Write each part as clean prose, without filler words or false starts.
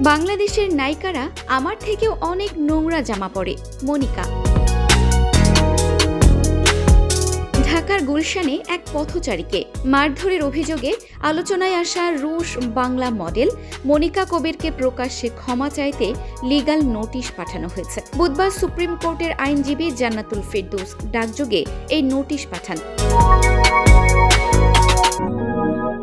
বাংলাদেশের নায়িকারা আমার থেকেও অনেক নোংরা জামা পরে, মনিকা। ঢাকার গুলশানে এক পথচারীকে মারধরের অভিযোগে আলোচনায় আসা রুশ বাংলা মডেল মনিকা কবিরকে প্রকাশ্যে ক্ষমা চাইতে লিগ্যাল নোটিশ পাঠানো হয়েছে। বুধবার সুপ্রিম কোর্টের আইনজীবী জান্নাতুল ফেরদৌস ডাকযোগে এই নোটিশ পাঠান।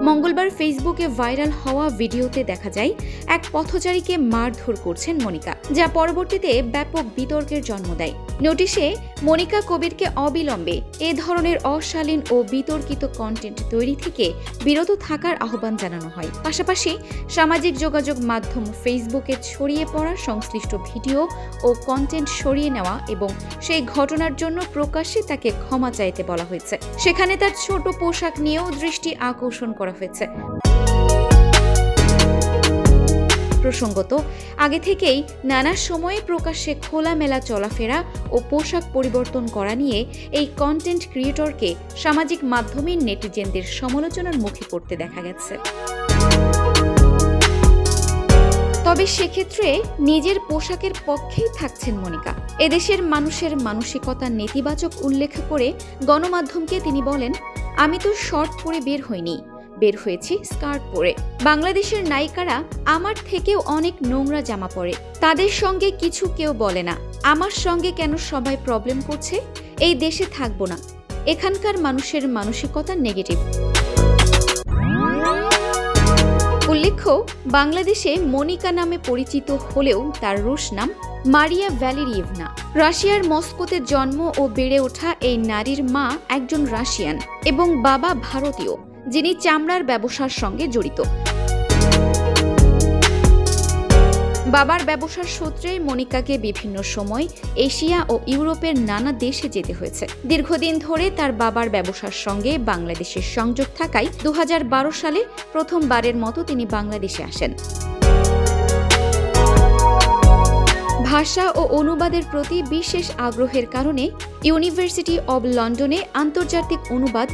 মঙ্গলবার ফেসবুকে ভাইরাল হওয়া ভিডিওতে দেখা যায় এক পথচারীকে মারধর করছেন মনিকা, যা পরবর্তীতে ব্যাপক বিতর্কের জন্ম দেয়। নোটিশে মনিকা কবিরকে অবিলম্বে এ ধরনের অশালীন ও বিতর্কিত কন্টেন্ট তৈরি থেকে বিরত থাকার আহ্বান জানানো হয়। পাশাপাশি সামাজিক যোগাযোগ মাধ্যম ফেসবুকে ছড়িয়ে পড়া সংশ্লিষ্ট ভিডিও ও কন্টেন্ট সরিয়ে নেওয়া এবং সেই ঘটনার জন্য প্রকাশ্যে তাকে ক্ষমা চাইতে বলা হয়েছে। সেখানে তার ছোট পোশাক নিয়েও দৃষ্টি আকর্ষণ করা হয়েছে। প্রসঙ্গত, আগে থেকেই নানা সময়ে প্রকাশ্যে খোলামেলা চলাফেরা ও পোশাক পরিবর্তন করা নিয়ে এই কন্টেন্ট ক্রিয়েটরকে সামাজিক মাধ্যমে নেটিজেনদের সমালোচনার মুখে পড়তে দেখা গেছে। তবে সেক্ষেত্রে নিজের পোশাকের পক্ষেই থাকছেন মনিকা। এদেশের মানুষের মানসিকতার নেতিবাচক উল্লেখ করে গণমাধ্যমকে তিনি বলেন, আমি তো শর্ট পরে বের হইনি, বের হয়েছি স্কার্ট পরে। বাংলাদেশের নায়িকারা আমার থেকেও অনেক নোংরা জামা পরে, তাদের সঙ্গে কিছু কেউ বলে না। আমার সঙ্গে কেন সবাই প্রবলেম করছে? এই দেশে থাকবো না। এখানকার মানুষের মানসিকতা নেগেটিভ। উল্লেখ্য, বাংলাদেশে মনিকা নামে পরিচিত হলেও তার রুশ নাম মারিয়া ভ্যালেরিয়েভনা। রাশিয়ার মস্কোতে জন্ম ও বেড়ে ওঠা এই নারীর মা একজন রাশিয়ান এবং বাবা ভারতীয়, যিনি চামড়ার ব্যবসার সঙ্গে জড়িত। বাবার ব্যবসার সূত্রে মনিকাকে বিভিন্ন সময় এশিয়া ও ইউরোপের নানা দেশে যেতে হয়েছে। দীর্ঘদিন ধরে তার বাবার ব্যবসার সঙ্গে বাংলাদেশের সংযোগ থাকায় 2012 সালে প্রথমবারের মতো তিনি বাংলাদেশে আসেন। ভাষা ও অনুবাদের প্রতি বিশেষ আগ্রহের কারণে ইউনিভার্সিটি অব লন্ডনে আন্তর্জাতিক অনুবাদ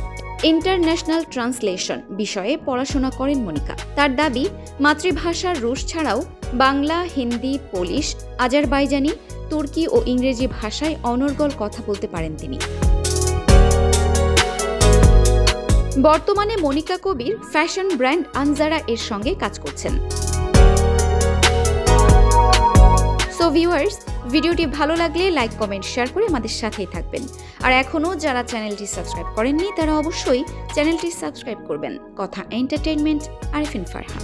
ইন্টারন্যাশনাল ট্রান্সলেশন বিষয়ে পড়াশোনা করেন মনিকা। তার দাবি, মাতৃভাষার রুশ ছাড়াও বাংলা, হিন্দি, পোলিশ, আজারবাইজানি, তুর্কি ও ইংরেজি ভাষায় অনর্গল কথা বলতে পারেন তিনি। বর্তমানে মনিকা কবির ফ্যাশন ব্র্যান্ড আনজারা এর সঙ্গে কাজ করছেন। সো ভিউয়ার্স, ভিডিওটি ভালো লাগলে লাইক, কমেন্ট, শেয়ার করে আমাদের সাথেই থাকবেন। আর এখনও যারা চ্যানেলটি সাবস্ক্রাইব করেননি তারা অবশ্যই চ্যানেলটি সাবস্ক্রাইব করবেন। কথা এন্টারটেইনমেন্ট, আরিফিন ফারহা।